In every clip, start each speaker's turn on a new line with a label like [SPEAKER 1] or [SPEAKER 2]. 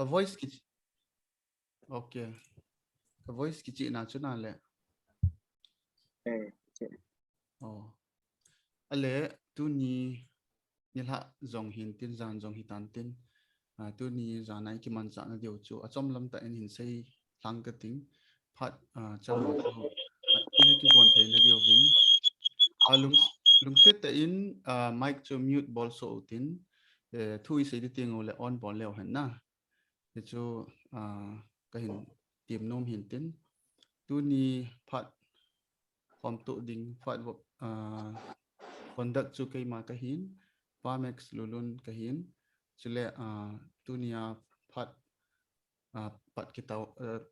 [SPEAKER 1] cái voice kỹ ok cái voice kỹ chị nào chút nào lệ ale tu ni nhila dòng hin tin zan dòng hitan tin tu ni zanai ki man sa na deu chu achom lam ta en hin sei lang ka ting phat chalo chu ina ki bon thei na deu vin lung sit ta in mic chu mute bol so tin thui sei ti ting ole on bol leo han na te chu ka hin tim nom hin tin tu ni phat pom tu ding phat conduct chu kai ma ka hin pamex lulun ka hin chule tunia phat pat ki tau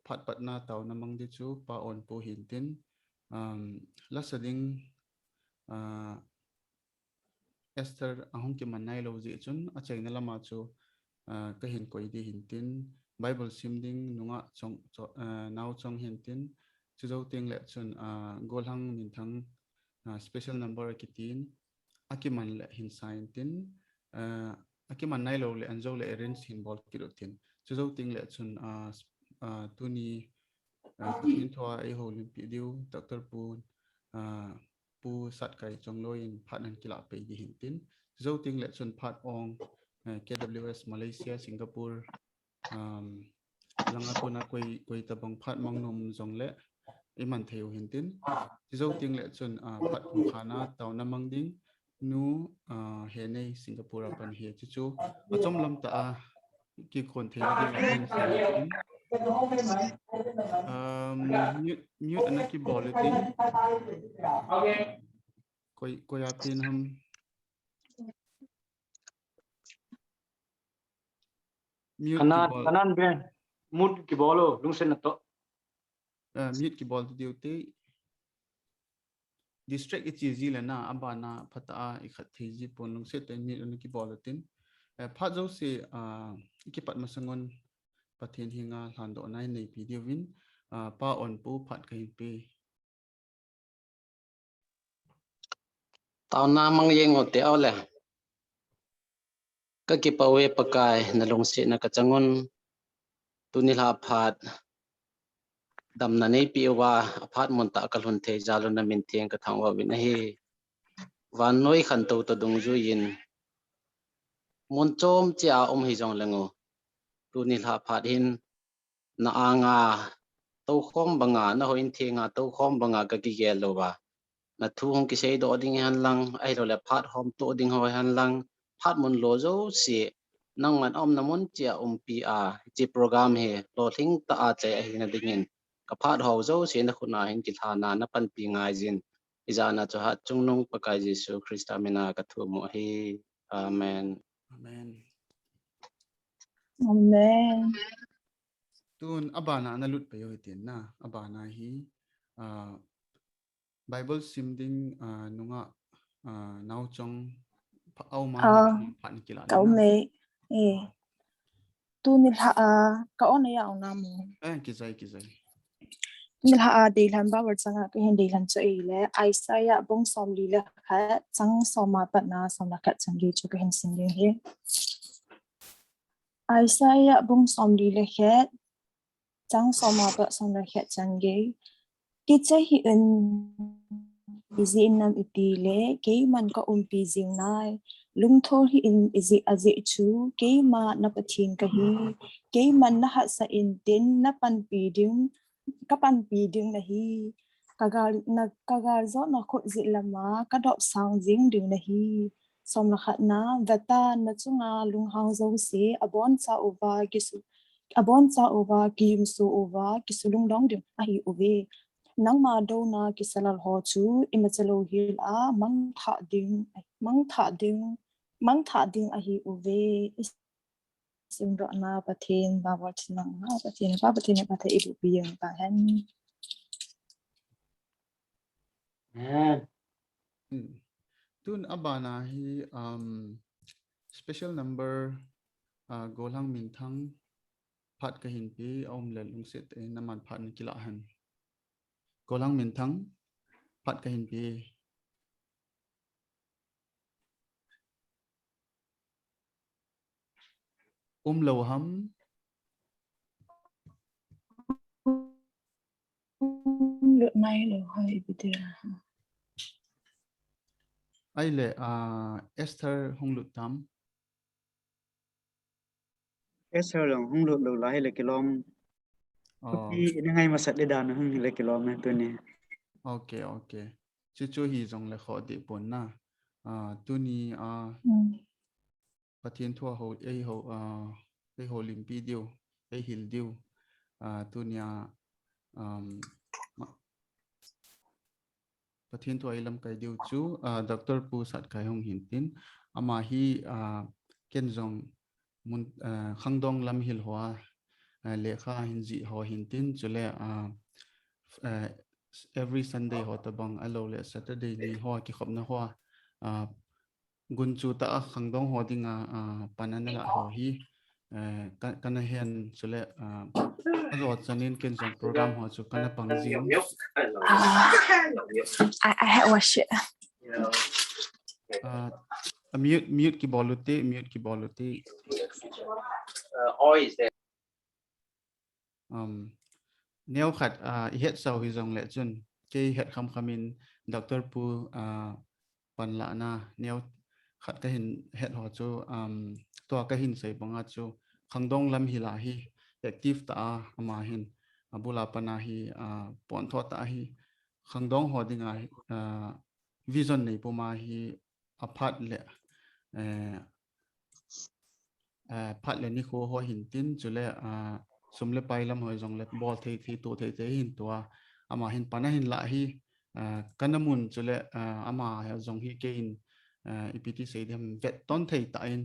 [SPEAKER 1] pat na tau na mang di chu pa on po hin tin la sading Esther ahong ki manai lo ji chun a cheng na lama chu ka hin koi di hin tin Bible simding nunga chong naw chong hin tin chu zo ting le chun golhang min thang special number kitin akiman le hin sign tin akiman nai lo le anjo le arrange hin bol kirotin chu zo ting le chun tuni pathin thwa ai ho limpi diu doctor pu Satkai chongloin phanan kila pe di hin tin zo ting le chun phat ong KWS Malaysia Singapore langa tuna koi tabang phat mangnom jong le iman theu hin tin zo ting le chun phat khana taw na mangding nu he nei Singapore pan he chu achom lam ta ki kon the na ding in sin mute ana ki bulletin koi apin ham mute
[SPEAKER 2] kanan ben mut ki bolo lungsen to
[SPEAKER 1] mute ki bol duty district ichi la na abana phata ikhat thiji ponung se te mute ana ki bulletin pha jo se ki pat masangon pathin hinga hando nai nei video win pa on pu phat kai pe
[SPEAKER 3] tao na mang yeng o te ole ka ki pawe pakai na long se na ka changon tunil ha phat dam na nei pi wa phat mon ta kal hun the jalon na min thieng ka thang wa win hi van noi khan to to dung ju yin mon chom chia hi jong lengo tunil ha phat hin na anga to khom banga na hoin thinga to khom banga ka ki gel lo ba na thu hong ki sei do ding han lang ai lo le phat hom to ding hoi han lang phat mon lo zo si nang man om na mon chia pi a chi program he lo thing ta a che hi na ding in ka phat ho zo si na khuna hin ki thana na pan pi ngai jin izana cho ha chung nong pakai jesu christa mena ka thu mo hi amen
[SPEAKER 1] amen
[SPEAKER 4] amen
[SPEAKER 1] tun abana na lut pe yo tin na abana hi Bible simding nunga naw chong au ma phan kila
[SPEAKER 4] cậu mẹ tu nil ha cậu này ao nam
[SPEAKER 1] ki zai
[SPEAKER 4] nil ha de lan ba word sanga ke hen de lan cho ile Isaiah bong som li la kha chang soma pa na som la kha chang li chu ke hen sin le he Isaiah bong som li la kha chang soma pa som la kha chang ge ti che hi en izi nam itile ke man ka pi jing nai lung thol hi in izi azi chu ke ma na pathin ka hi ke man na ha sa in tin na pan pi ding ka pan pi ding na hi kagar zo na kho zi lama ka do sang jing ding na hi som na khat na vata na chunga lung hang zo se abon cha over kisu abon cha over kim su over kisulung dong ding a hi uve nang ma do na kisalal ho chu imachalo hil a mang tha ding a hi uve simro na pathin ba wat nang na pathin pa the ibu biang pa han
[SPEAKER 1] tun abana hi special number golang min thang phat ka hin pi om le lung se te naman phat ni kila han golang min thang phat ka hin pi lo ham
[SPEAKER 4] Nengneihoi bidira.
[SPEAKER 1] ai le Esther hong lut tam
[SPEAKER 5] Esther long hung lut lo lai le kilom pi ini ngai masat le dan hung le kilom na tu ni
[SPEAKER 1] okay okay chu hi jong le kho de pon na tu ni pathian thua ho ei ho lim pi diu ei hil diu tu nia pathian thua ilam kai diu chu Dr. Pu Satkai hong hin tin ama hi ken jong mun khangdong lam hil hoa le kha hin ji ho hin tin chule every Sunday ho tabang alo le Saturday ni ho ki khop na ho gun chu ta khangdong ho dinga panana la ho hi kana hen chule alo chanin ken jong program ho chu kana pangjing
[SPEAKER 4] I had watched it.
[SPEAKER 1] mute ki bolute neo khat het sau hi jong le chun ke het khamin Dr. Pu pan la na neo khat ka hin het ho chu to ka hin sei banga chu khangdong lam hi la hi active ta ama hin abula pana hi pon tho ta hi khangdong ho dinga vision nei poma hi aphat le phat le ni kho ho hin tin chule sumle pailam hoi jong le bol thei tu thei hin tua ama hin pana hin la hi kanamun chule ama jong hi ke in EPT stadium vet ton thei ta in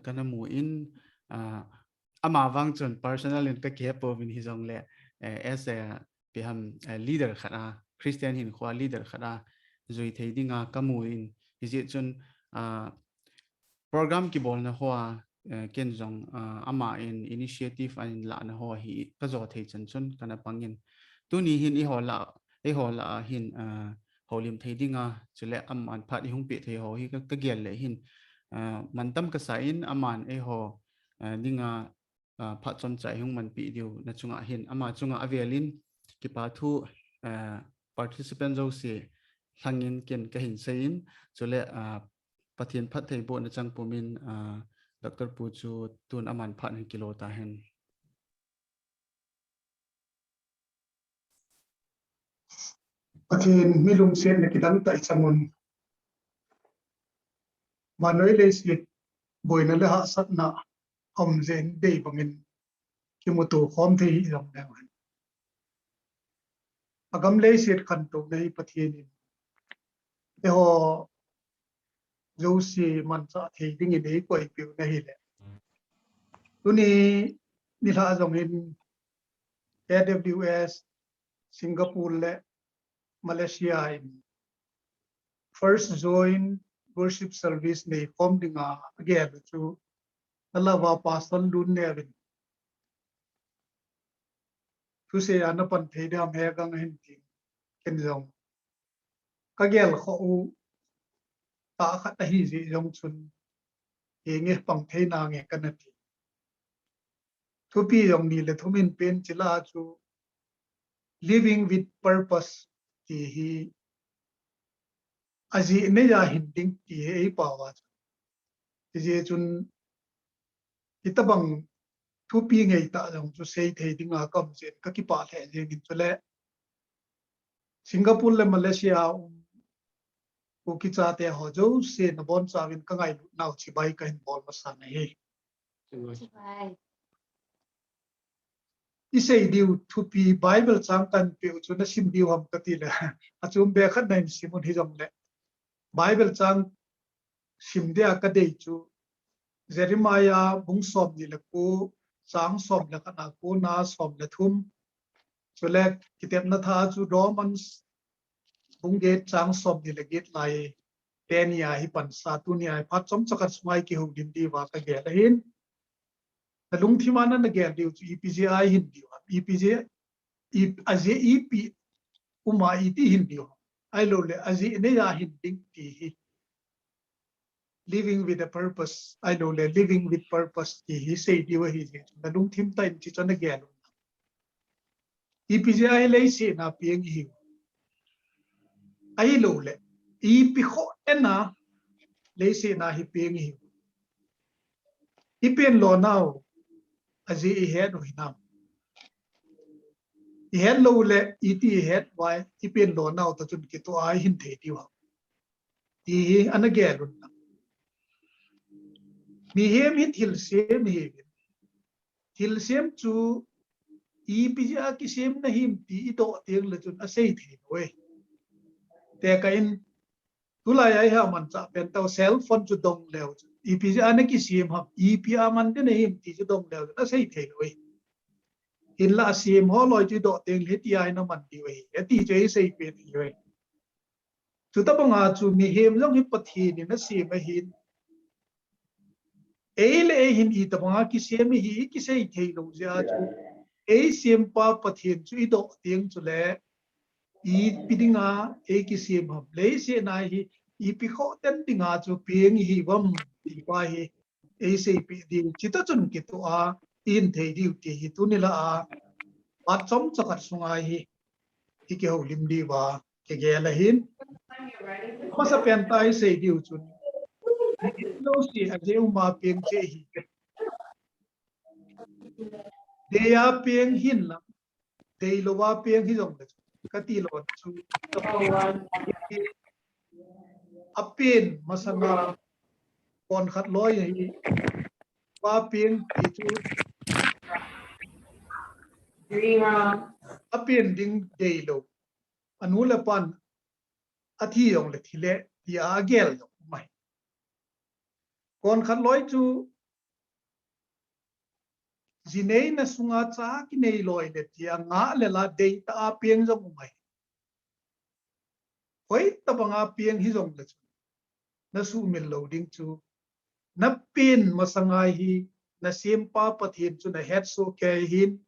[SPEAKER 1] kanamu in ama wang chun personal in ka ke po win hi jong le as a beham leader khana Christian hin khwa leader khana zui thei dinga kamu in hi chun program ki bol na hoa ken jong ama in initiative an la na ho hi ka zo thei chan chun kana pangin tu ni hin i hola hin holim thei dinga chule an phat hung pe thei ho hi ka gel le hin mantam ka sa in aman ho dinga phat chon chai hung man pi diu na chunga hin ama chunga avelin ki pa thu participant zo se thangin ken ka hin sein chule pathian phat thei bo na chang pumin Dr. Pu chu tun aman phat hin kilo ta hen
[SPEAKER 6] pathian milung sen na kidang ta changun manoi le sit boina le ha sat na om zen dei bangin kimutu khom thei ram na agam le sit khan to nei pathian e ho Josi mansa thei ding nei koi piu na hi le tuni nila jong in AWS Singapore le Malaysia in first join worship service nei form dinga again chu alawa pasal lun ne bin tu se anapan theida me gang hin ti ken jong kagel kho u ta khat hi ji jong chun nge pang theina nge kanati thu pi jong ni le thumin pen chila chu living with purpose ti hi aji ne ya hinding ti ei pawa je chun itabang thu pi ngei ta jong chu sei thei dinga kam chen ka ki pa the je gin chule Singapore le Malaysia ku ki cha te ho jo se na bon cha win ka ngai nau chi bai ka hin bol ma sa nei isei diu thu pi Bible chang kan pe chu na sim diu ham ka ti le achum be khat nai simun hi jong le Bible chang sim dia ka dei chu Jeremiah bung som ni le ku chang som le kana ku na som le thum chule kitep na tha chu Romans bung ge chang som ni le git lai ten ya hi pan sa tu ni ai phat chom chakat smai ki hu dim di wa ka ge la hin ta lung thi mana na ge diu chu EPGI hin diu EPG aje EP uma iti hin diu ai lo le aje ne ya hin ding ti hi living with a purpose I know le living with purpose ti hi sei diu hi je na lung thim ta chi chon ge lo IPGI lấy xe na pieng hiu ai lâu lệ IPI khó na lấy xe na hi pieng hiu IPN lo nào azi I head oi nam I head lâu lệ IT head why IPN lo nào ta chun ki to ai hin the diu ti ana ge run mi hem hit hil sem hi hil sem chu IPGI ki sem na him ti to tieng le chun a sei the we te ka in tulai ai ha man cha pen tao cell phone chu dong leo IPGI na ki sem ha IPA man te ne him ti chu dong leo na sei the we in la sem ho loi chu do tieng le ti ai na man ti we e ti che sei pe ti we chu ta bang a chu mi hem long hi pathi ni na sem a hin ele hin I ta bang a ki sem hi ki sei thei lo ja chu e sem pa pathin chu I do tieng chu le I pidinga e ki sem hab le se na hi I pi kho ten tinga chu pieng hi bam ti pa hi e se pi di chita chun ki to a in thei di ti hi tu ni la a pat chom chakat sunga hi ki ho lim di wa ke ge la hin ma sa pen tai se di chun lo si a je ma pieng che hi de ya pieng hin la de lo wa pieng hi jong ka ti lo chu apin masana kon khat loi hi wa pieng ti chu apin ding de lo anu la pan athi yong le thile ti a gel mai kon khat loi chu jinei na sunga cha ki nei loi le ti nga le la de ta pieng jong mai hoi ta banga pieng hi jong le na su min lo ding chu na pin masanga hi na sempa pathin chu na het so ke hin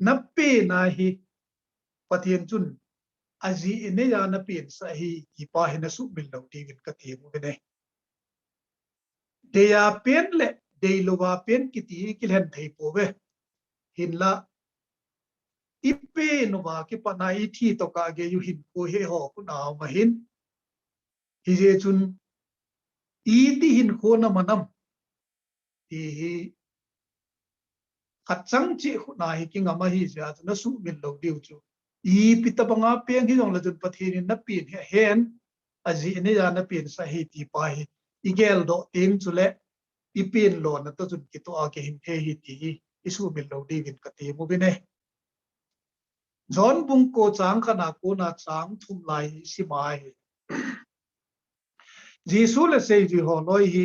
[SPEAKER 6] na pe na hi pathin chun azi ine ya na pin sa hi hi pa hi na su min lo ding ka ti mu ne de ya pen le de lo wa pen ki ti ki len thei po ve hin la ipe no wa ki pa na I thi to ka ge yu hin ko he ho ku na ma hin hi je chun I ti hin ko na manam ti hi khat chang chi khu na hi ki ngama hi ja na su min lo diu chu I pita banga peng hi jong la jun pathin na pin he hen azi ne ya na pin sa hi ti pa hi igel do ting chu le I pin lo na to jun ki to a ke hin the hi ti isu min lo di win ka ti mu bi ne John bung ko chang khana ko na chang thum lai si mai Jisu le sei ji ho loi hi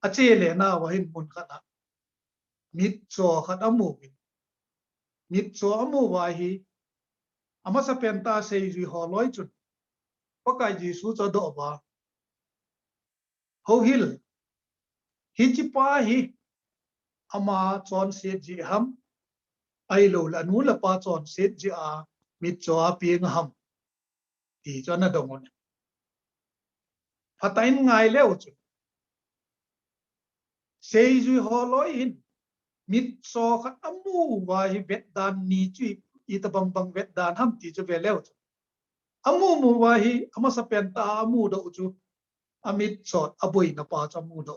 [SPEAKER 6] ache le na wa hin mun khana mit cho khat amu mit cho amu wa hi ama sa penta sei ji ho loi chun pakai Jisu cho do ba ho hil hi chi pa hi ama chon se ji ham ai lo la nu la pa chon se ji a mit cho a pieng ham ti cho na dong on phatain ngai leo chu sei ji ho loi hin mit so khat amu wa hi vet dan ni chi I ta bang vet dan ham ti chu ve leo chu amu mu wa hi ama sa penta amu do chu amit chot aboi na pa cha mu do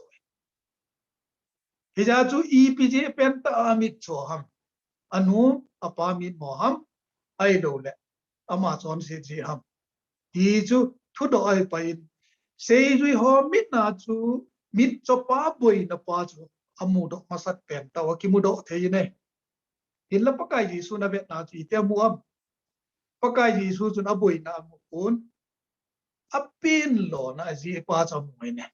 [SPEAKER 6] hi ja chu IPJ penta amit cho ham anu apa mit mo ham ai do le ama chon se ji ham ti chu thu do ai pa in sei jui ho mit na chu mit cho pa boi na pa chu amu do masat pen ta wa ki mu do the ne in la pakai ji su na vet na chi te mu am pakai ji su chu na boi na mu kun apin lo na ji pa cha mu ne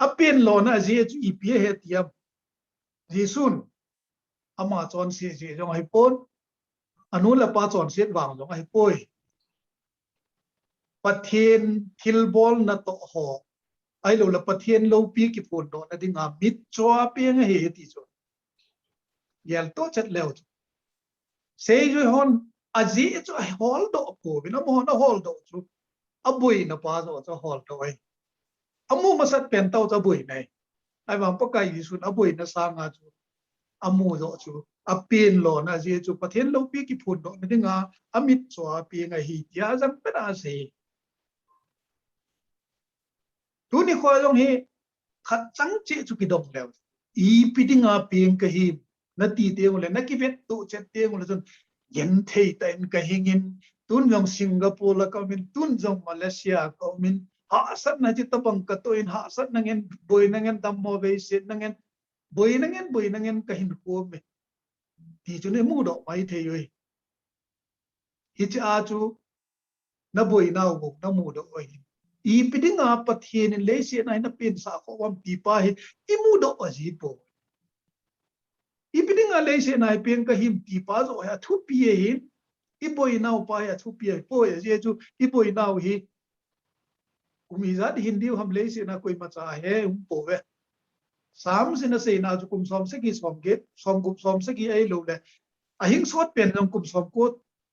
[SPEAKER 6] apin lo na ji chu IPA he tiam ji sun ama chon se ji jong hai pon anu la pa chon set wang jong hai poi pathian thil bol na to ho ai lo la pathian lo pi ki pon do na ding a mit chwa pe nga he ti cho yel to chat leo sei jo hon aji cho hol do ko bi na mo na hol do chu abui na pa zo cho hol do ai amu masat pen tau cha bui nei ai wang pa kai yi sun abui na sa nga chu amu zo chu apin lo na je chu pathian lo pi ki phun do na dinga amit chwa pi nga hi tia jam pe na se tu ni kho long hi khat chang che chu ki dong lew I pi dinga pi ka hi na ti te ngole na ki vet tu che te ngole chun yen thei ta in ka hingin tun jong Singapore la ka min tun jong Malaysia ka min ha sat na chi tapang ka to in ha sat na ngen boy na ngen dam mo ve se na ngen boy na ngen ka hin ko me ti chu ne mu do mai thei yoi hi cha chu na boy na go na mu do oi I pi dinga pathian in le se na na pin sa ko wam pi pa hi I mu do a ji po I pi dinga le se na pen ka him ti pa zo ya thu pi hi I boy na pa ya thu pi po ya je chu I boy na hi umi za di hindi ham le se na koi ma cha he po ve sam se na se na chu kum som se ki som ge som gup som se ki ai lo le a hing sot pen jong kum som ko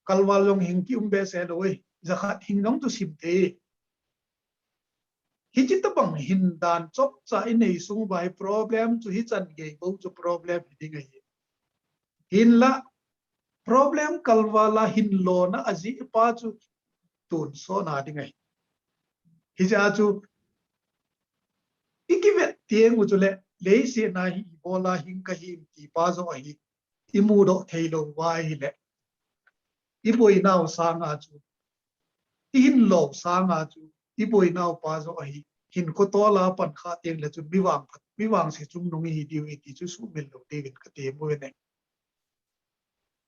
[SPEAKER 6] kalwal long hing ki be se loi zakhat hing jong tu sim te hi chi ta bang hin dan chop cha I nei sung bai problem chu hi chan ge bo chu problem hi ngai hin la problem kalwala hin lo na aji pa chu tun so na dingai hi ja chu ikivet tieng u chu le se na hi bola hing ka hi ti pa zo hi imu do theilo wai hi le I boi nau sa nga chu I hin lo sa nga chu I boi nau pa zo hi hin ko to la pan kha teng le chu biwang se chung nong hi diu ti chu su mil lo te ka te mo ne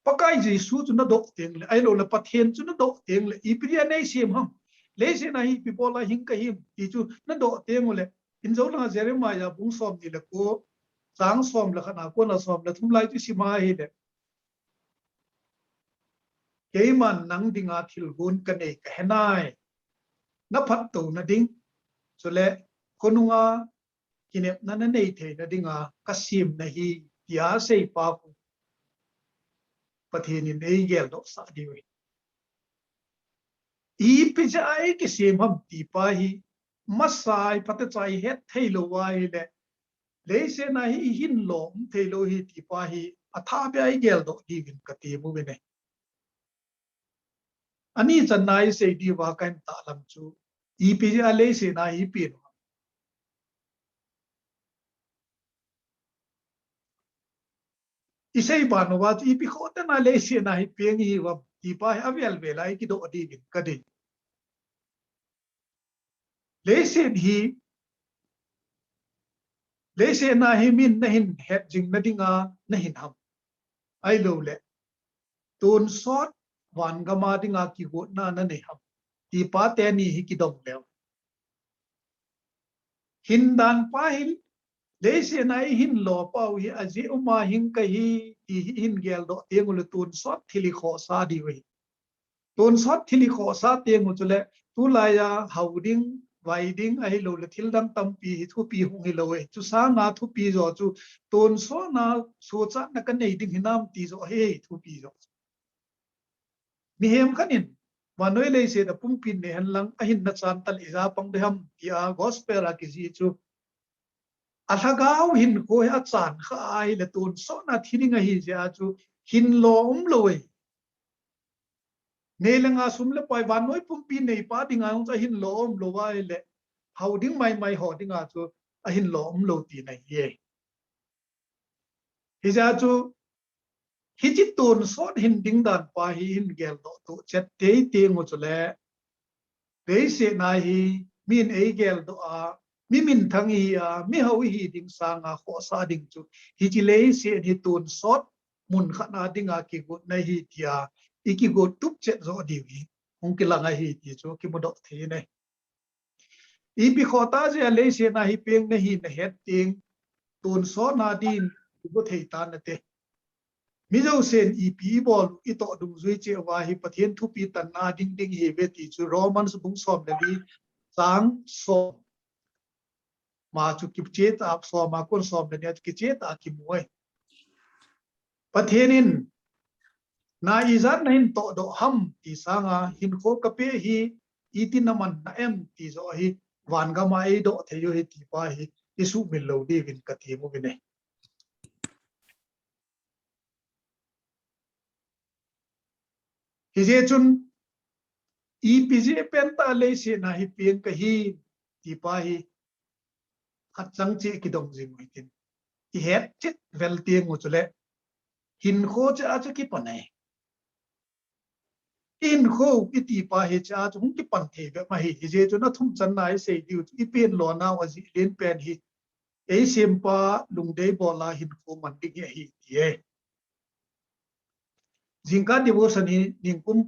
[SPEAKER 6] pakai ji su chu na dok teng le ai lo la pathen chu na dok teng le I priya nei sim ham le se na hi pi bola hing ka hi ti chu na do teng le in zo la Jeremiah bung som ni le ko sang som la khana ko na som la thum lai chu sima hi le keiman nang dinga thil gun ka nei ka henai na phat to na ding chule konunga kinep na nei the na dinga kasim na hi tia sei pa ku pathin in ei gel do sa diwi I pijai ki sim ham ti pa hi masai phat chai het theilo wai le se na hi hin lom theilo hi ti pa hi atha be ai gel do di gin ka ti mu ne ani chanai se di wa kan ta lam chu I pi ja le se na hi pi isei ban wa I pi kho ta na le se na hi peng hi wa ti pa hi avel ve lai ki do di gin ka di le se na hi min na hin het jing na dinga na hin ham ai lo le tun sot wan ga ma dinga ki go na na ne ham ti pa te ni hi ki dong le hin dan pa hin le se na hi hin lo pa hi aji uma hin ka hi ti hin gel do te ngul tun sot thili kho sa di we tun sot thili kho sa te ngul le tu la ya hauding waiding ai lo le thil dang tam pi thu pi hung hi lo we chu sa nga thu pi zo chu tun so na so cha na ka nei ding hinam ti zo he thu pi zo mi hem khanin manoi le se da pum pin ne han lang a hin na chan tal iza pang de ham ya gospel a ki ji chu athagau hin ko ha chan kha ai le tun so na thiringa hi ja chu hin lom loi ne lenga sum le pai van noi pum pin nei pa dinga ong cha hin lom lo wai le hauding mai ho dinga chu a hin lom lo ti nai ye hi ja chu hi chi tun so hin ding dan pa hi hin gel do tu chet te te ngo chu le te se na hi min ei gel do a mi min thang hi a mi ho hi ding sang a kho sa ding chu hi chi le se ni tun sot mun khana dinga ki gut na hi tia iki go tup chet zo di wi ong ki langa hi ti chu ki mo do the ne I bi khota je le se na hi peng na hi na het ting tun so na din go thei ta na te mi zo sen I pi bol I to dung zui che wa hi pathian thu pi tan na ding ding hi ve ti chu romans bung som le li sang so ma chu ki che ta so ma kon som le ne ki che ta ki moi pathianin na izat na hin to do ham ti sanga hin kho ka pe hi itin naman na em ti zo hi wan ga mai do the yo hi ti pa hi isu mil lo di vin ka ti mu ne hi je chun EPG penta le se na hi pieng ka hi ti pa hi khat chang che ki dong jing tin i het chit vel tieng ngo chule hin kho cha cha ki panai in kho ki ti pa hi cha chung ki pan the be ma hi je chu na thum chan nai se diu i pen lo na wa ji len pen hi ei sem pa lung dei bo la hin kho man ti ge hi ye jingka devotion hi ning kum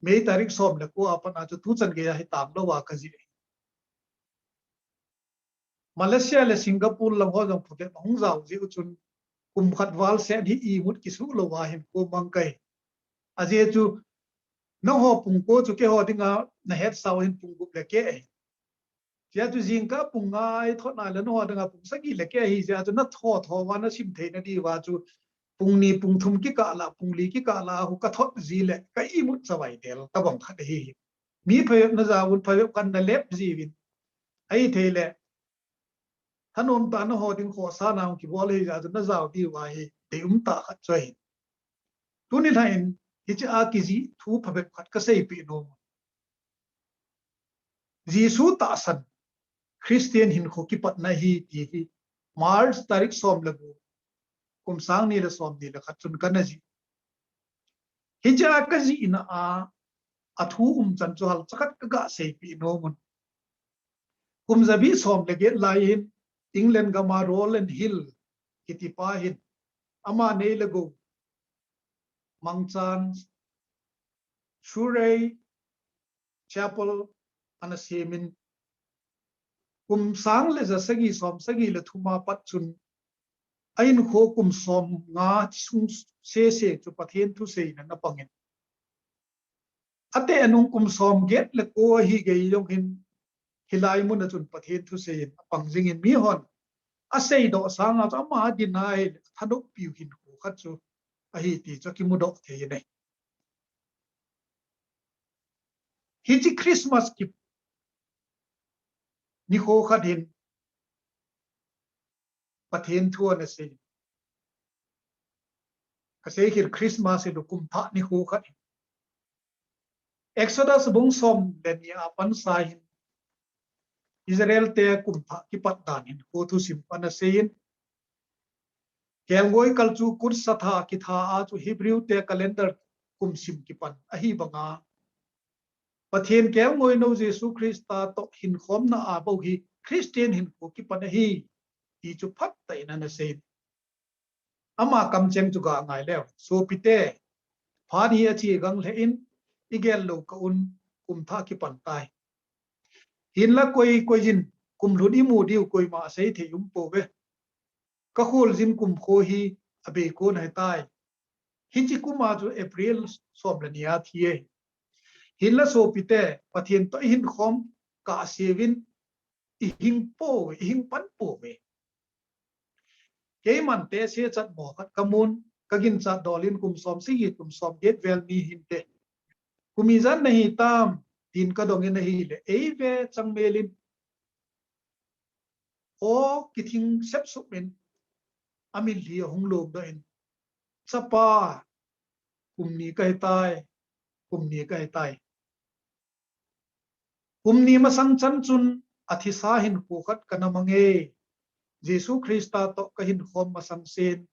[SPEAKER 6] mei tarik som le ko apan a chu thu chan ge hi tam lo wa ka ji Malaysia le Singapore lang ho jong phute hong zau ji chun kum khat wal se hi I mut ki su lo wa hin ko mang kai a je chu no ho pung ko chu ke ho dinga na het sau hin pung gup le ke ya tu jingka pung ngai thot na le no ho dinga pung sagi le ke hi ja chu na tho wa na sim the na di wa chu pung ni pung thum ki ka la pung li ki ka la hu ka thot ji le ka I mut chawai del ta bang khat hi mi phe na za un phe kan na lep ji win ai the le thanom ta na ho ding kho sa na ki bol hi ja na zaw di wa hi de ta khat choi tu ni thain hi cha a ki ji thu phabet khat ka sei pi no jisu ta san Christian hin kho ki pat na hi ti hi March tarik som lagu kum sang ni la som ni la khat chun kan ji hi cha ka ji ina a thu chan chu hal chakat ka ga sei pi no mun kum zabi som le ge lai hin England ga ma Roland Hill kiti pa hin ama nei lagu Mangchan Surrey Chapel ana semin kum sang le za sagi som sagi le thuma pat chun ain kho kum som nga chung se chu pathen thu se na pangin ate anung kum som get le ko hi ge yong hin hilai mun chun pathen thu se pangjing in mi hon asei do sang a ma dinai thadok piu hin ko khat chu a hi ti cho ki mu dok the nei hi chi Christmas ki ni kho khat hin pathen thu na se ka se hir Christmas e do kum tha ni kho khat Exodus bung som den ya pan sai Israel te kum tha ki pat dan hin ko thu sim pan sein kelgoi kalchu kur satha ki tha a chu Hebrew te calendar kum sim ki pan a hi banga pathen kel ngoi no Jesu Christa to hin khom na a bo hi Christian hin ko ki pan hi ti chu phat tai na na sein ama kam cheng chu ga ngai lew so pite phan hi a chi gang le in igel lo ka un kum tha ki pan tai hin la koi jin kum lu di mu diu koi ma sei the yum po ve ka khol jin kum kho hi abe ko na tai hi chi kuma chu April som la nia thie hin la so pite pathian to hin khom ka sevin I hing po I hing pan po ve ke man te se chat mo khat kamun kagin cha dolin kum som si kum som get vel mi hin te kumi zan nahi tam tin ka dong nahi le ei ve chang melin o kithing sep sup men amin li hong lom do in chapa kumni kai tai kumni ma sang chan chun athi sa hin ko khat kana mange Jesu Christa to ka hin khom ma sang sen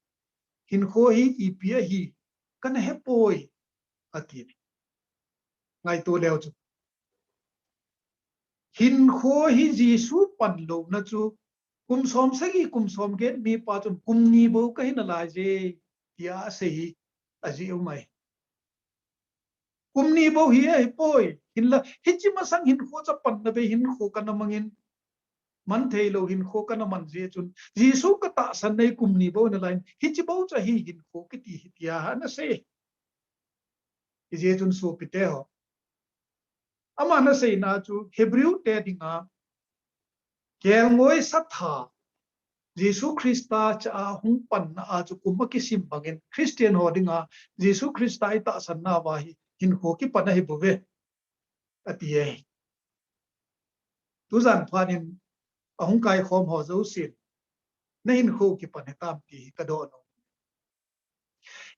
[SPEAKER 6] hin kho hi ipia hi kana he poi ati ngai to leo chu hin kho hi Jesu pan lo na chu kum som sagi kum som ge mi pa chun kum ni bo ka hin la je ya se hi aji umai kum ni bo hi ai poi hin la hi chi ma sang hin kho cha pan na be hin kho kana mangin man thei lo hin kho kana man je chun Jesu ka ta san nei kum ni bo na lain hi chi bo cha hi hin kho ki ti hi ya na se je chun so pite ho ama na sei na chu Hebrew te dinga kel ngoi satha Jesu Christa cha hung pan na a chu kum ki sim bangin Christian ho dinga Jesu Christa I ta san na wa hi hin kho ki pan hi bo ve atie tu zan phanin ahung kai khom ho zo sin na hin kho ki pan tam ti ka do no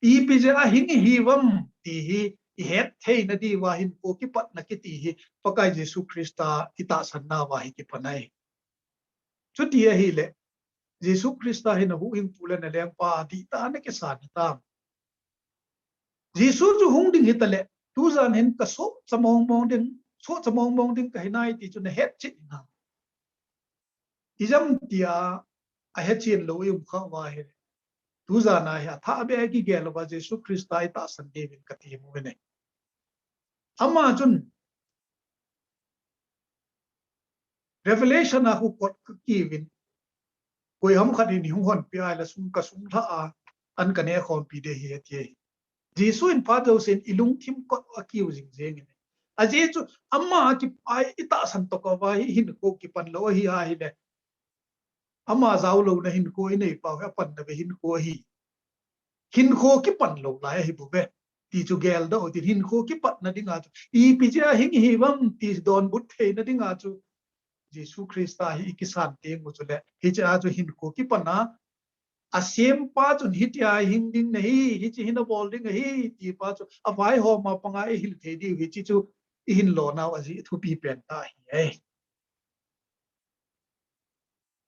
[SPEAKER 6] I pi je a hing hi wam ti hi het thei na di wa hin ko ki pat na ki ti hi pakai Jesu Krista ita sanna wa hi ki panai chu ti hi le Jesu Krista hin hu in pulen na leng pa di ta na ke san ta Jesu chu hung ding hitale tu zan hin ka so chamong mong ding ka hinai ti chu na het chi na izam tia a het chin lo yum kha wa he tu zan na ya tha be ki gel wa Jesu Krista ita san de bin ka ti mu ne ama chun revelation a hu kot ki win koi ham khat ni hung hon pi ai la sum ka sum tha a an ka ne khom pi de hi ti Jesu in father sen ilung thim kot a ki jing jeng ne a je chu amma ki ai ita san to ko wa hin ko ki pan lo hi a hi le amma zau lo na hin ko nei pa ha pan na be hin ko ki pan lo la hi bu be ti chu gel do ti hin ko ki pat na dinga chu I pi ja hing hi bam ti don but the na dinga chu Jesu Krista hi ki san te mu chu le hi cha chu hin ko ki pan na a sem pa chu hi tia hing ding na hi chi hin bol ding hi ti pa chu a vai ho ma panga e hil the di hi chi chu hin lo na a ji thu pi pen ta hi ai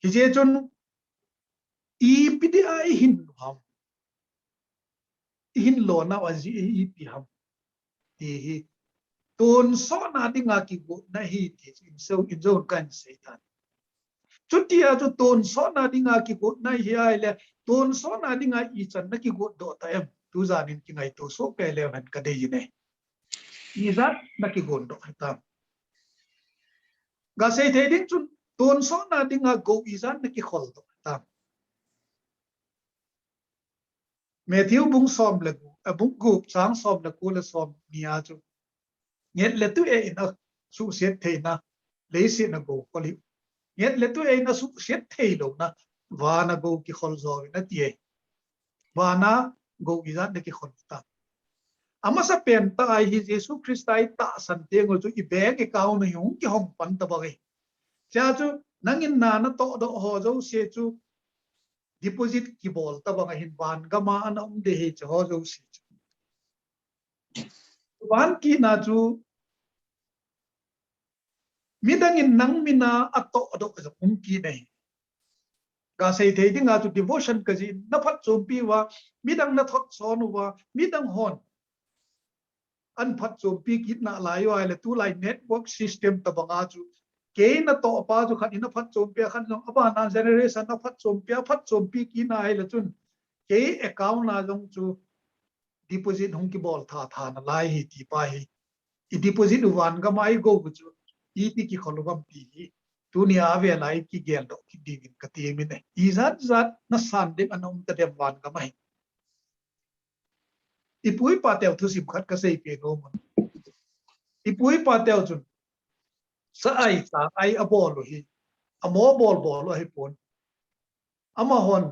[SPEAKER 6] hi je chun I pi di ai hin ham hin lo na a ji I pi ham ti hi tôn so na dinga ki go na hi ti in so kan satan chutia chu tôn so na dinga ki go na hi ai le tôn so na dinga I chan na ki go do ta em tu za nin ki ngai to so pe le han ka de ne I za na ki go do ta ga sei the ding chun tôn so na dinga go I za na ki khol do ta Matthew bung som le bung gup sang som le ko le som nia chu Nhét lệ tu e na su xét thầy na lấy xe na go có liu nhét lệ tu e na su xét thầy đâu na và na go ki khol zo na tie và na go ki zat de ki khol ta ama sa pen ta ai hi Jesus Christai ta san te ngol chu I be ke kaw na yung ki hom pan ta ba ge cha chu nangin na to do ho zo se chu deposit ki bol ta ba hin ban ga ma an de he cho ho zo se wan ki na chu midangin nang mina ato do ka ki nei ga sei thei dinga chu devotion ka ji na phat chom pi wa midang na thot son wa midang hon an phat chom pi kit na lai wa le tu lai network system ta banga chu ke na to pa chu khan ina phat chom pi khan long aba na generation na phat chom pi ki na ai le chun ke account na long chu deposit hong ki bol tha na lai hi ti pa hi I deposit wan ga mai go chu I ti ki kholwam pi hi dunia ve lai ki gel do ki divin ka ti mi ne I zat na san de anom ta dem wan ga mai I pui pa tel thu sim khat ka sei pe no mon I pui pa tel chun sa ai abol hi amo bol hi pon ama hon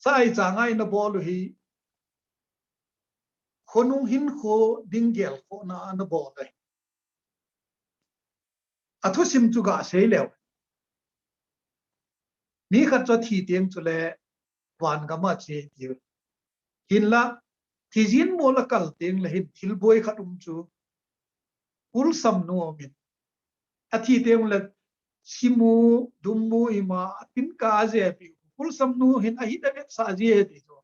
[SPEAKER 6] sa ai ngai na bol hi khonung hin kho ding gel kho na na bol ai athu sim chu ga sei lew ni khat cho thi tieng chu le wan ga ma che ti hin la thi jin mo la kal teng la hin thil boi khat chu ul sam no min a thi teng la simu dummu ima tin ka je pi ul sam no hin a hi da vet sa je ti so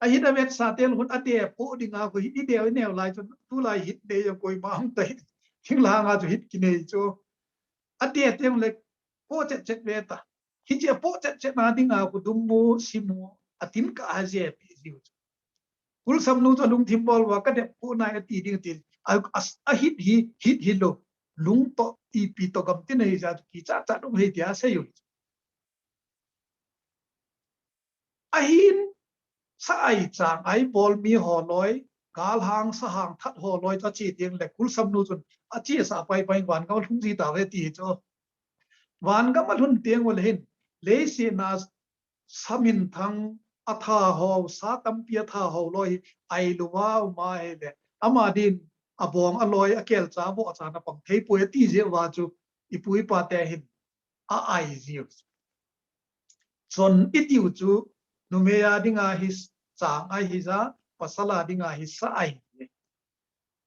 [SPEAKER 6] a hi da vet sa tel hun ate po dinga ko hi de ne lai chu tu lai hit de yo koi ma hum tai thing la nga chu hit ki nei chu ate teng le po chet ve ta hi je po chet na dinga ko dummu simu atin ka je pi ji ul sam nu cho lung thim bol wa ka de po na ti ding ti a hit hi lo lung to I pi to gam ti nei ja ki cha dum he dia se yu a hin sa ai chang ai bol mi ho loi kal hang sa hang that ho loi ta chi tieng le kul sam nu chun a chi sa pai wan ga thung ji ta ve ti cho wan ga ma thun tieng wal hin le si na samin thang atha ho sa tam pia tha ho loi ai luwa ma he le ama din abong aloi akel cha bo cha na pang thei pui ti je wa chu I pui pa te hin a ai ji son itiu chu numeya dinga his chang ai hi za pasala dinga hi sa ai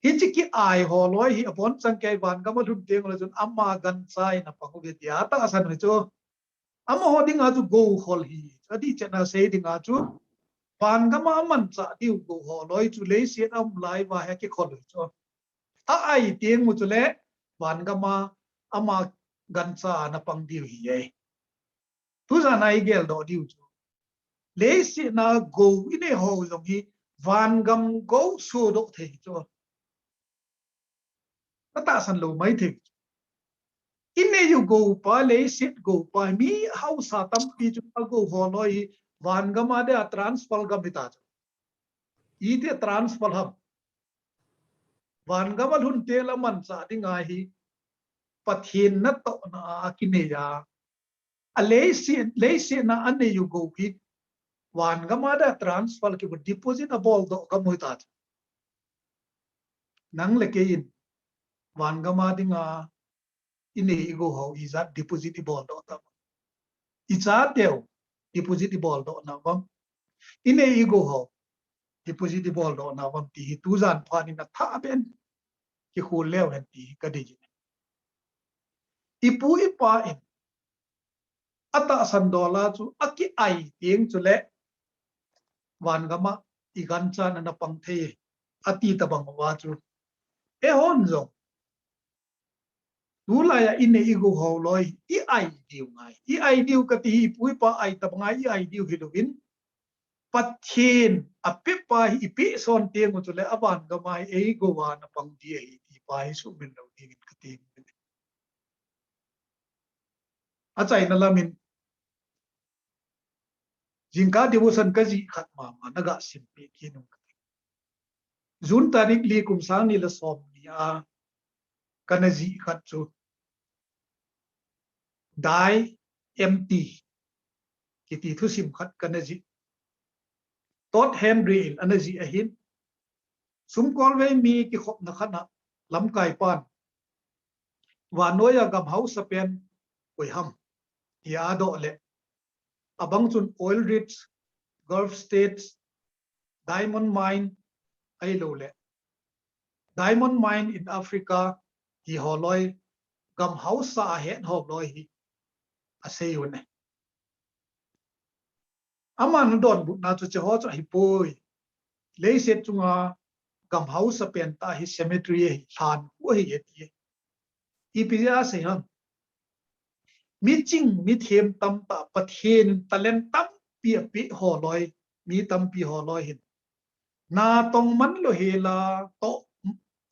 [SPEAKER 6] hi chi ki ai ho loi hi abon chang kai ban ka ma thum teng la chun amma gan chai na pa ku dia ta san ni chu amma ho dinga chu go hol hi adi chana se dinga chu ban ka ma man cha diu go ho loi chu le si am lai wa ha ki khol chu a ai tieng mu chu le ban ka ma amma gan cha na pang diu hi ye tu za nai gel do diu chu le si na go ine ho zong hi van gam go su do the chu ta san lo mai the ine you go pa le sit go pa mi how sa tam pi chu go ho loi van gam ade transfer gam bita i te transfer ham van gam hun te la man sa dinga hi pathin na to na kine ya a le si na ane you go pi van gam ade transfer ki deposit a bol do gam hoita nang le ke in van gam dinga ine go ho is that deposit bol do ta icha deu deposit bol do na bam ine go ho deposit bol do na bam ti tu zan phani na tha ben ki khul lew hen ti ka di ipu ipa in ata san dola chu aki ai tieng chu le wan gama igan cha na pang the ati ta bang wa chu e hon zo tu la ya ine igu ho loi i ai diu ngai i ai diu ka ti ipu ipa ai ta ngai i ai diu hidovin pathin apipa hi pi son tieng chu le aban gama e go wa na pang di ai ti pa hi su min lo di ka ti a chai na lamin jingka devotion ka ji khat ma naga sim pi ki nu jun tarik li kum sang ni la som ni a kana ji khat chu dai empty ki ti thu sim khat kana ji tot henry in anaji a hin sum kol ve mi ki khop na khana lam kai pan wa noya gam house pen koi ham ya do le abang chun oil rich gulf states diamond mine ai lo le diamond mine in Africa hi holoi gam house sa het hob loi hi ase yune aman don bu na chu che ho cha hi poi le se chunga gam house pen ta hi cemetery hi than ko hi eti ipia se han mi ching mi them tam ta pathen talen tam pi pi ho loi mi tam pi ho loi hin na tong man lo hela to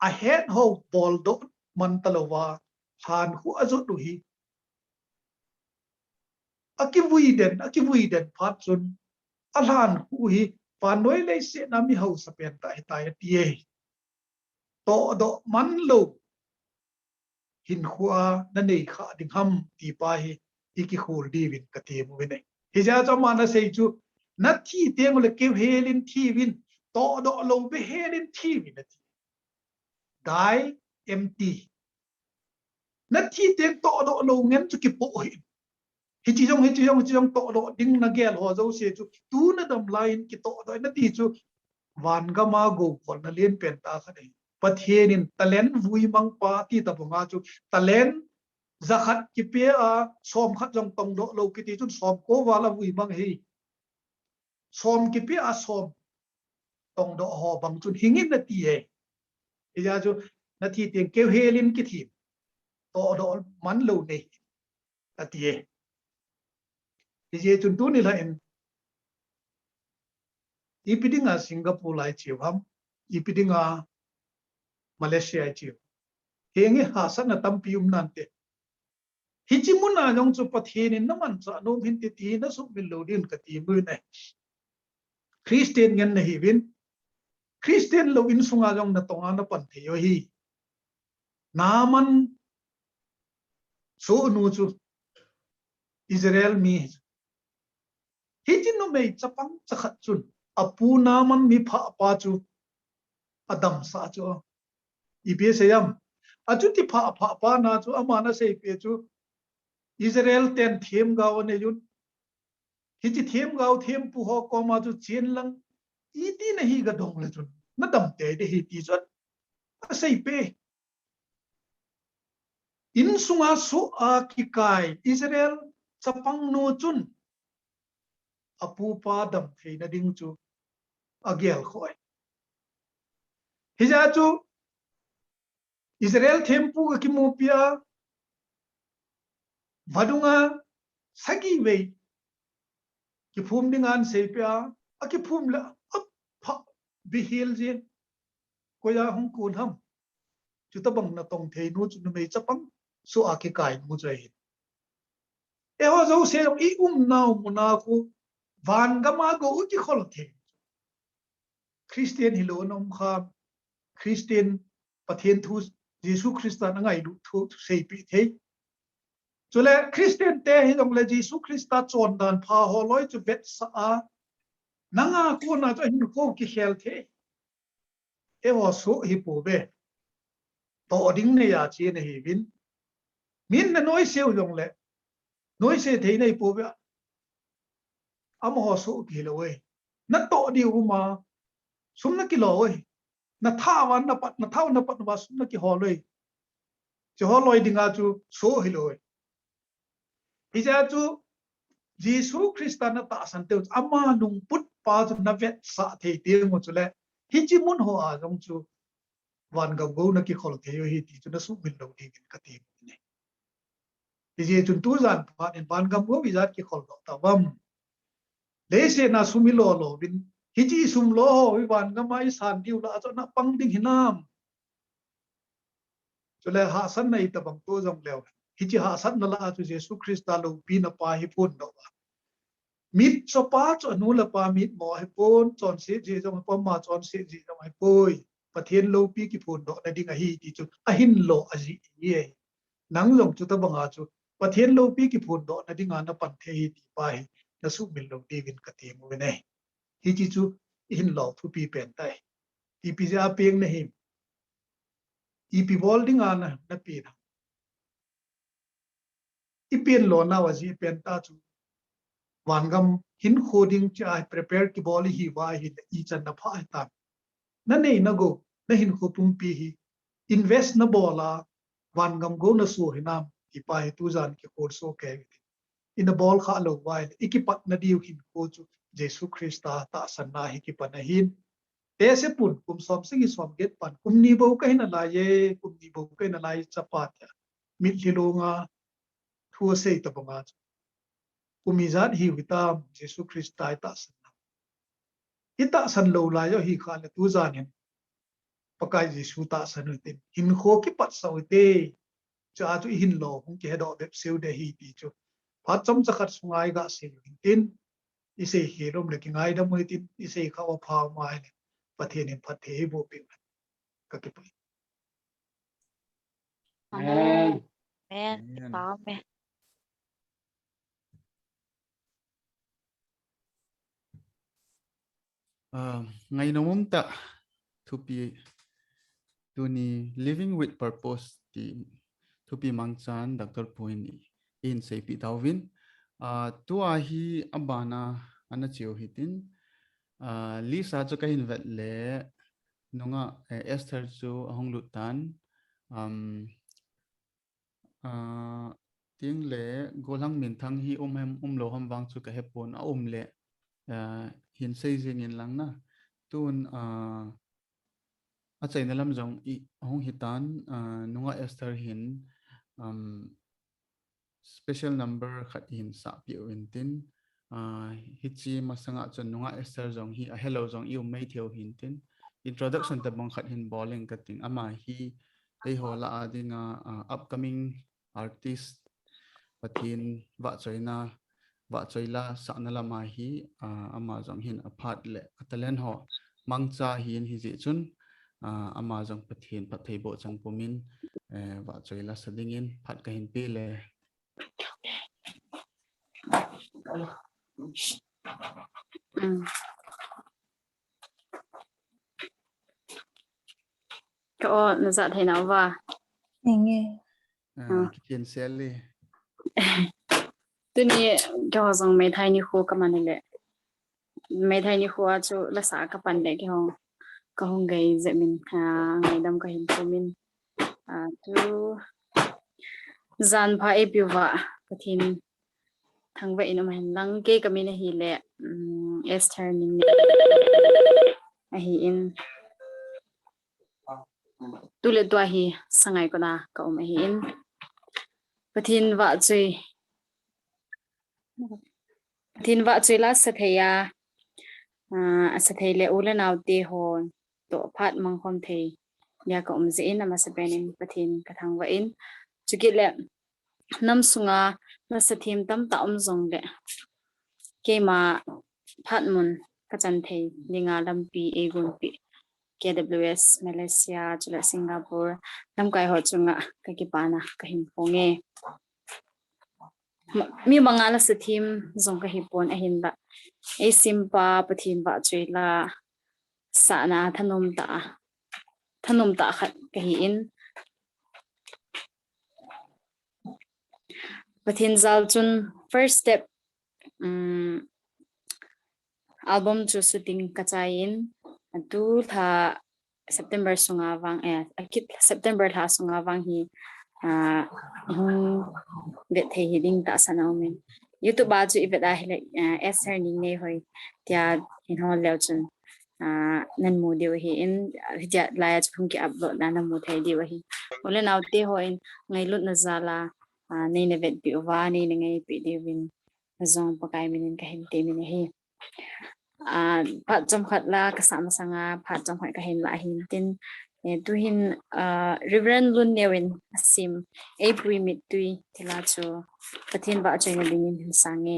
[SPEAKER 6] a het ho bol do man talowa han khu azu tu hi aki vui den phat chun alan khu hi pa noi le se na mi ho sa pen ta ta ti to do man lo hin khua na nei kha ding ham ti pa hi iki khur di win ka ti mu ne hi ja cha ma na sei chu na thi te mo le ke helin thi win to do lo be helin thi win na ti dai empty na thi te to do lo ngem chu ki po hi hi chi jong to do ding na gel ho zo se chu tu na dam line ki to do na ti chu van ga ma go kon na len pen ta kha dei pathianin talen vui mang pa ti ta bonga chu talen zakhat ki pe a som khat jong tong do lo ki ti chun som ko wala vui mang hi som ki pe a som tong do ho bang chun hingin na ti e ya chu na ti tieng keu helin ki thi to do man lo nei ta ti e ye chun tu ni la en ipidinga Singapore lai chiu ham ipidinga Malaysia chiu hengi hasan na tampium nante hichimuna jong chu pathin in naman cha no hin ti na su bil lo din ka ti bu ne Christian ngen na hi win Christian lo in sunga jong na tonga na pan the yo hi naman so nu chu Israel mi hichin no mei chapang chakhat chun apu naman mi pha pa chu adam sa chu ipe sayam ajuti pha pa na chu amana sei pe chu Israel ten them gaw ne yun hichi them gaw them pu ho ko ma chu chen lang ý tí này hi cái đồng là chun nó đầm tế để hi tí chun xây pe in sunga su a kikai Israel sapang no chun apu pa dam thei na ding chu agel khoi hi ja chu Israel thempu ka kimopia vadunga sagi ve ki phum ding an sepia a ki phum la ap pha bihil je ko ya hung kun ham chu ta bang na tong thei nu chu me chapang su a kikai mu chai e ho zo se i nau muna ku van gama go uti khol the Christian hilo nom kha Christian pathen thu Jesu Christa na ngai lu thu sei pi the chule Christian te hi dong le Jesu Christa chon dan pha ho loi chu vet sa a nanga ko na cho hin ko ki khel the e ho so hi pu be to ding ne ya chi ne hi bin min na noi seu dong le noi se thei nei pu be am ho so ki lo we na to di uma sum na ki lo we na tha wan na pat na thau na pat ba sum na ki ho loi chu ho loi dinga chu so hi lo we hi ja chu Jesu Christa na ta san te ama nung put pa chu na vet sa thei te mo chu le hi chi mun ho a jong chu wan ga go na ki khol the yo hi ti chu na su min lo ti ka ti ne ti je chun tu zan pa en ban gam go bi zat ki khol ta bam le se na su mi lo lo bin hi chi sum lo ho wi wan ga mai san diu la cho na pang ding hinam chu le ha san nei ta bang to jong leo hi chi ha san na la chu Jesu Christa lo pi na pa hi pun do mit so pa cho nu la pa mit mo hai pon chon se je jong pa ma chon se je jong hai poi pathian lo pi ki phun do na ding a hi ti chu a hin lo a ji ye nang long chu ta banga chu pathian lo pi ki phun do na ding na pan the hi ti pa hi na su bil lo ti vin ka ti mu ne hi chi chu hin lo thu pi pen tai ti pi ja peng na hi i pi bol ding ana na pi na i pen lo na wa ji pen ta chu wangam hin khoding cha prepare ki boli hi wa hi i chan na pha ta na nei na go na hin khopum pi hi invest na bola wangam go na so hinam ki pa hi tu zan ki khor so ke in a ball kha lo wa ikipat na diu hin ko chu Jesu Christa ta san na hi ki pa na hin te se pun kum som singi som get pan kum ni bo ka hin la ye kum ni bo ka hin la chapat mit hilonga thu sei ta bonga kumizat hi witam Jesu Christa ta san ita san lo la yo hi kha le tu zan hin pakai Jesu ta san tin hin kho ki pat sau te cha chu hin lo hung ke do de seu de hi ti chu phat chom cha khat sungai ga se tin i se hi rom le ki ngai da moi tin i se kha wa pha mai ne pathian in phat the bo pi ka ki pai
[SPEAKER 2] Amen.
[SPEAKER 7] Amen. Amen.
[SPEAKER 1] Ngay nomum ta thupi tuni living with purpose ti thupi mangchan Dr. Puini in sei pi tawin tu a hi abana ana chiu hitin Lisa chu ka hin vet le nunga Esther chu ahong lutan tiếng lệ golang min thang hi lo ham wang chu ka hepon a le hin sei jing in lang na tun a chai na lam jong i hong hitan nunga Esther hin special number khat hin sa pi win tin hi chi masanga chon nunga Esther jong hi a hello jong i mai theo hin tin introduction ta bang khat hin bowling ka ting ama hi ei hola adinga upcoming artist pathin wa choina wa choila sa na lama hi ama jong hin aphat le atalen ho mangcha hin hi ji chun ama jong pathin pathei bo chang pumin wa choila sadingin phat ka hin pi le
[SPEAKER 7] Cậu nó dạ thầy nào vào
[SPEAKER 4] nghe
[SPEAKER 1] kitchen sel
[SPEAKER 7] tôi nè cho rằng mấy thầy như khô cầm anh lệ mấy thầy như khoa chú là xã các bạn đấy cái hông gây dạy mình ngày đâm cái hình của mình chú gian phải biểu vạ cái thiên thằng vậy nó mình lăng kê cái mình hi lệ Esther mình hi in tu lệ tua hi sangai ko na ka hi in pathin vạ chui la sathaya sathai le ula naw te hon to phat mang khom thei ya ka ze na ma sabenin pathin ka thang wa in chukit le nam sunga na sathim tam ta zong le ke ma phat mun ka chan thei ninga lampi e gun pi KWS Malaysia chula Singapore nam kai ho chunga ka ki pana ka him ponge mi mangala sathim zong ka hipon a hin ba e simpa pathin ba chela sana thanom ta khat ka hi in pathin zal chun first step album chu shooting ka chain atu tha September sunga wang akit September tha sunga wang hi vet thei hiding ta sanau min YouTube ba chu ivet a hele Esther Nengneihoi tia hin hol leo chun nan mu deu hi in ja la chung ki upload na mu thei deu hi ole naw te ho in ngai lut na zala nei ne vet bi wa nei ne ngai pi deu win zong pakai min ka hin te min hi phat chom khat la ka sam sanga phat chom khat ka hin la hin tin tu hin Reverend Lun Newin sim April mit tui thila chu pathin ba chaina dingin hin sange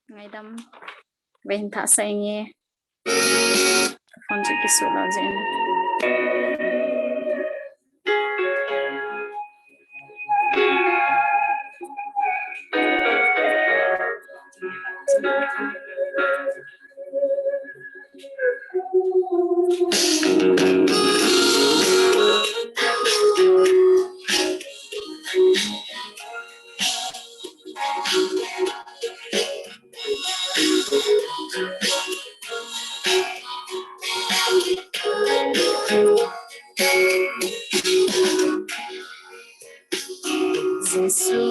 [SPEAKER 7] ngày đâm bên thả say nghe con chỉ cái số nào dễ Giêsu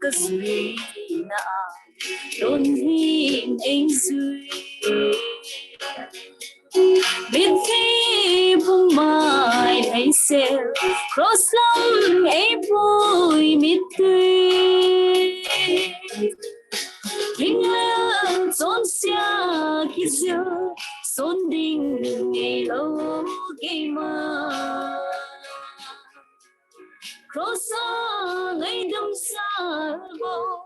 [SPEAKER 7] có duy na đôn hin anh duy biết khi vùng mai thấy xe cross lâm ấy vui mít tươi linh lăng trốn xa khi giờ xôn đình ngày lâu ngày mà Rosa ngay đâm xa vô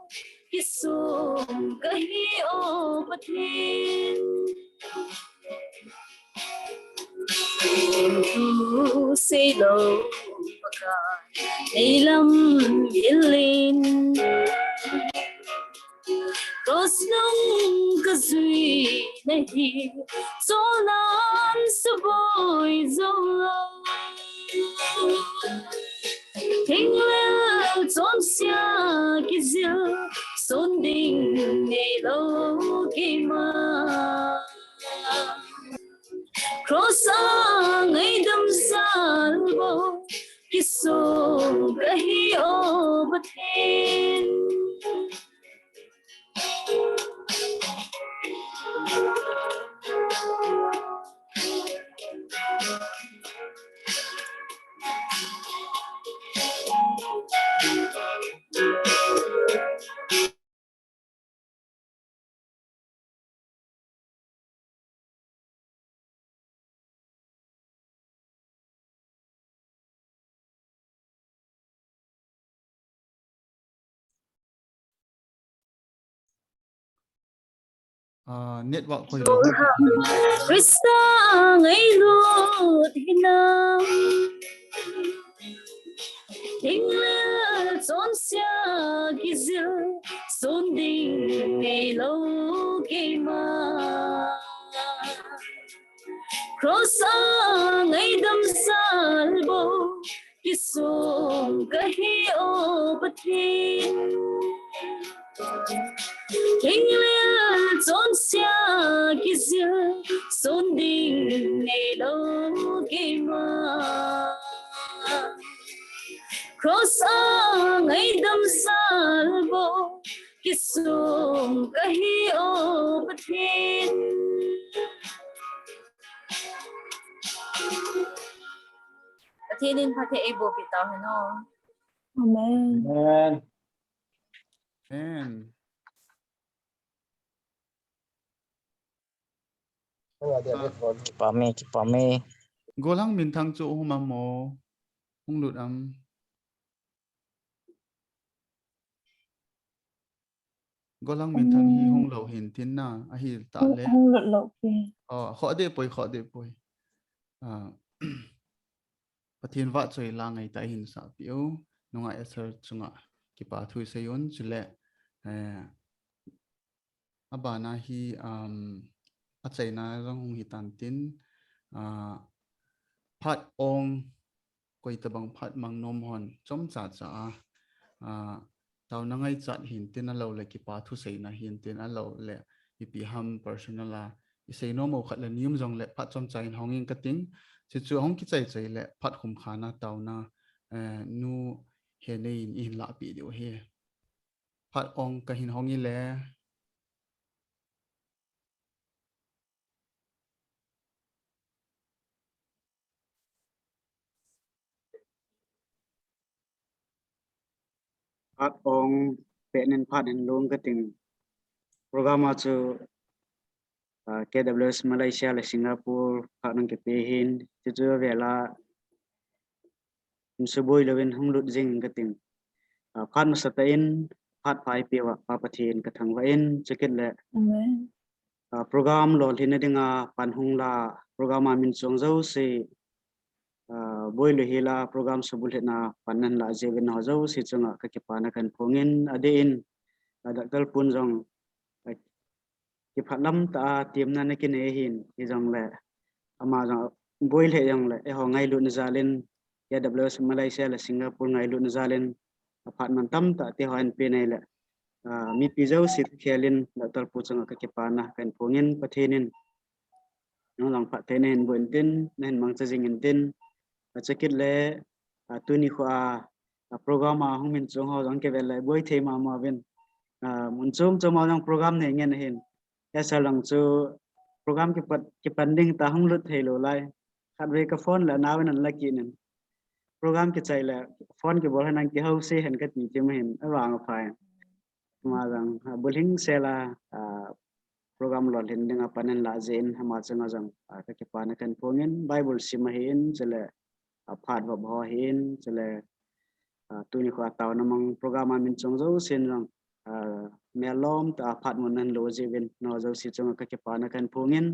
[SPEAKER 7] cái sông cái ô bất thiên em thu xây lâu Ei lam ilin Cross nung ka zui nahi so nan sa boy zolo Thing leo chon sia kizil son ding nei lo ki ma Cross ang ay dam salvo Kisong kahi o bathin
[SPEAKER 1] network khoi lo
[SPEAKER 7] Krista ngay lut hinam Ting leo chon sia kizil son ding nei lo ki ma Cross ang ay dam salvo Kisong kahi o bathin King leo chon sia kizil son ding nei lo ki ma Cross ang ay dam salvo Kisong kahi o bathin Pathinin pati ay bo bitaw no.
[SPEAKER 4] Amen.
[SPEAKER 2] Amen.
[SPEAKER 1] and
[SPEAKER 8] Pame
[SPEAKER 1] golang min thang chu huma mo hung lut am golang min thang hi hung lo hin tin na a hi ta le
[SPEAKER 4] Hung lụt lộ kì.
[SPEAKER 1] kho de poi pathin wa choi la ngai ta hin sa piu nunga Esther chunga ki pa thui se yon chule abana hi a chaina rong hung hi tan tin phat ong koi tabang phat mang nom hon chom cha cha tau na ngai chat hin tin a lo le ki pa thu sei na hin tin a lo le ipi ham personal a isei no mo khat le nium jong le phat chom chain honging ka ting chu chu hong ki chai le phat khum khana tau na nu he nei in la pi dio he phat ong ka hin hongi le
[SPEAKER 5] Phát ong pe nen phát en long ka ting program chu KWS Malaysia le Singapore phát nang ke pe hin chu vela suboi lewin hung lut jing ka ting phát ma satain phát pai pe wa pa pathin ka thang wa in chekit le
[SPEAKER 4] Amen.
[SPEAKER 5] program lo thina dinga pan hung la program min chong zo se boy le hila program subul na panan la jewin ho zo si chunga ka ke pana kan phongin adein dakal pun jong ki phalam ta tiam na ne kin e hin ki jong le ama jong boy le jong le e ho ngai lu na zalen ya WS Malaysia le Singapore ngai lu na zalen phat man tam ta te hoan pe nei le mi pi zo sit khelin dakal pu chunga ka ke pana kan phongin pathenin no lang phat te nen boin tin nen mang cha jing in tin chekit le tuni kha program hong min chung ho jong ke vel boy the ma ven mun chung ma jong program ne ngen hin ya salang chu program ki panding ta hong lut thelo lai khat ve ka phone la naw nan la ki nen program ki chai la phone ki bol hanan ki ho se hen ka ti che ma hin awang phai ma jang buling se la program lo len dinga panen la zen hama changa jang ka ki pana kan phongin bible sima hin chele phat wa bho hin chele tuni kha taw namang program min chong zo sen jang melom ta phat mon nan lo jevin no zo si chong ka ke pana kan phongin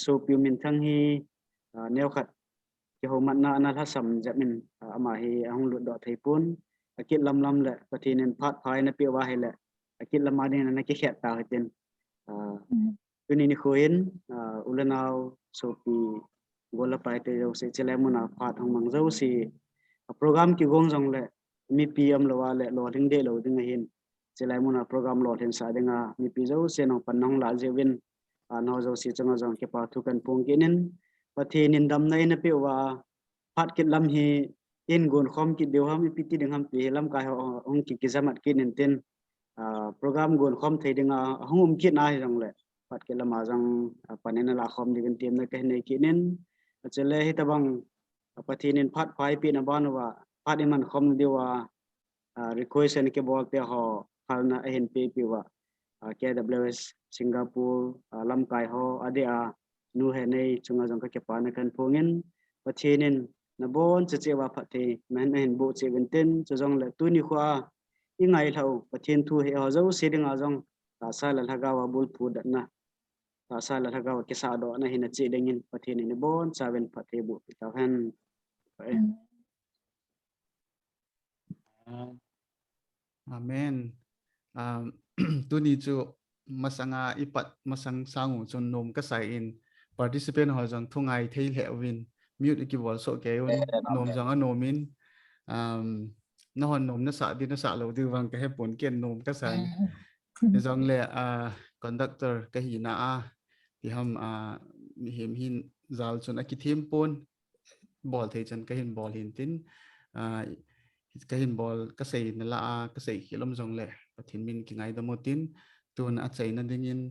[SPEAKER 5] so piu min thang hi neu khat cái hôm mạnh na là sắm dẹp mình mà hi hong lụt đọt thấy pun akit lam lệ và thì nên phát phai na piwa hay lệ akit lam mà nên cái khẹt tao hết tên cái này khoin ulenau sopi gola pai te jo se chele muna phát hong mang jo si program ki gong jong lệ mi pm lo wa lệ lo ding de lo ding hin chele muna program lo hen sa denga mi pi jo se no panong la jewin no jo si changa jong ke pa thu kan pong kinin và thì nên đâm này nó biểuว่าphát cái lâm hi in gon khom ki deu ham pt ding ham pi lam kai hong ki zamat ki nen ten program gon khom thei ding hong ki na jong le phát cái lama jang panena la khom digen tem na ke nei ki nen chele hi tabang pathi nen phát phai pi na ban wa phát man khom dewa request ke bol te ho halna hen pe pi wa KWS Singapore lam kai ho adea nu he nei chunga jong ka pa na kan phongin pathinin na bon che wa phathe man hen bo che venten chong le tu ni khwa ingai thau pathin thu he ho zo se ding a jong ta sa la thaga wa bul pu dat na ta sa la thaga wa ke sa do na hin che dingin pathin ni bon sa ven phathe bu ta han
[SPEAKER 1] Amen. Tu ni chu masanga ipat masang sangu chun nom ka sai in participant ho jang thungai thei lewin mute ki bol so ke un nom jang anomin no hon nom na sa di na sa lo di wang ka he pon ken nom ka sai jang le conductor ka hi na a ti ham mi hem hin zal chun a ki thim pon bol thei chan ka hin bol hin tin cái hình ball cái sấy nó là cái sấy khi lom rong lệ và thiên min cái ngày đó một tin tuần ở chạy nó đương nhiên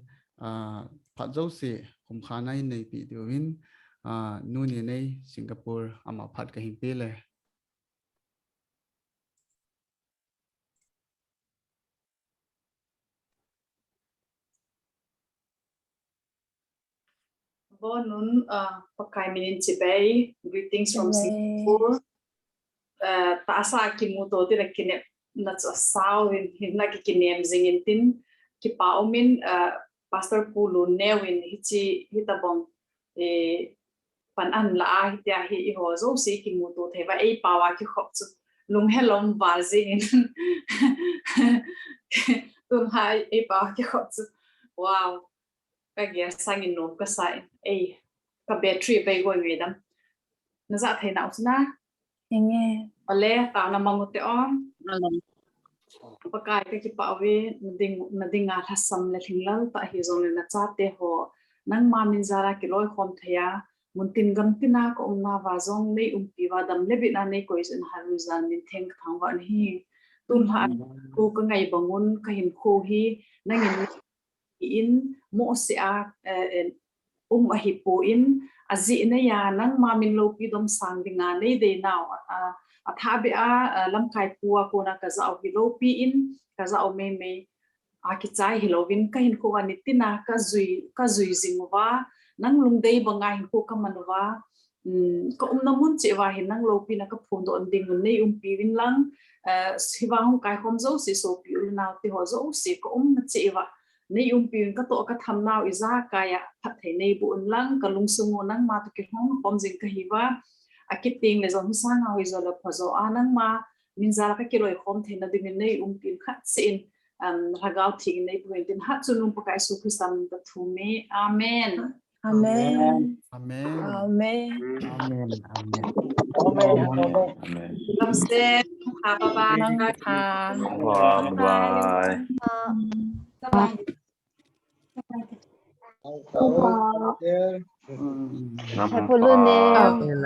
[SPEAKER 1] phát dấu sĩ hôm khá này này bị điều in nu này này Singapore ama phát cái hình bê lệ
[SPEAKER 8] Bonun pakai minin cibai greetings from Singapore. Ta asa ki muto ti nakine na sao hin na ki kinem zingin tin ki paumin pastor pulu newin hichi hitabong pan an la hitia hi ho zo si ki muto theva ei pawa ki khop chu lung helom wazin tum hai ei pawa ki khop chu wow cái gì sang in nôm cái sai ấy cái battery bay gọi về đâm nó ra thấy nào na
[SPEAKER 4] nghe
[SPEAKER 8] ở lẽ tao nằm một cái on và cái bảo vệ nó đinh ngã thắt sầm lên hình lăng tại hiện giờ nó chát thế họ nang mà mình ra cái lối không thấy à muốn tin gần tin na có ông na và dòng này pi và đâm lấy bị na này coi sự hàng gian mình thêm thằng vợ hi tuân hạ cô cái ngày bằng ngôn cái hình khô hi nang in mo se a hipo in azi na ya nang ma min lo pi dom sang dinga nei de now a thabi a lam kai puwa ko na ka zau hi lo pi in ka zau me a ki chai hi lovin ka hin ko ani tina ka zui zingwa nang lung dei banga hin ko ka manwa ko namun che wa hin nang lo pi na ka phun do ding nei pi win lang siwa hong kai khom zo si so pi ul na ti ho zo si ko che wa nei piun ka to ka tham nau iza kaya phat thei nei bu un lang ka lung sungo nang ma to ki hong pom jing ka hiwa akiting le zon sa nga wi zo la phazo anang ma min za ka ki roi khom thei na ding nei piun khat sin ragau thing nei point in hat sunung pa kai su kristam ta thume amen
[SPEAKER 4] amen
[SPEAKER 1] amen
[SPEAKER 4] amen
[SPEAKER 3] Amen. Amen.
[SPEAKER 9] Amen.
[SPEAKER 8] namaste bye bye
[SPEAKER 4] nang
[SPEAKER 8] bye
[SPEAKER 4] tha
[SPEAKER 9] Bye.
[SPEAKER 8] bye
[SPEAKER 4] hay phụ nữ nè
[SPEAKER 3] Amen.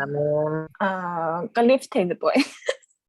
[SPEAKER 4] cái lift thành được tuổi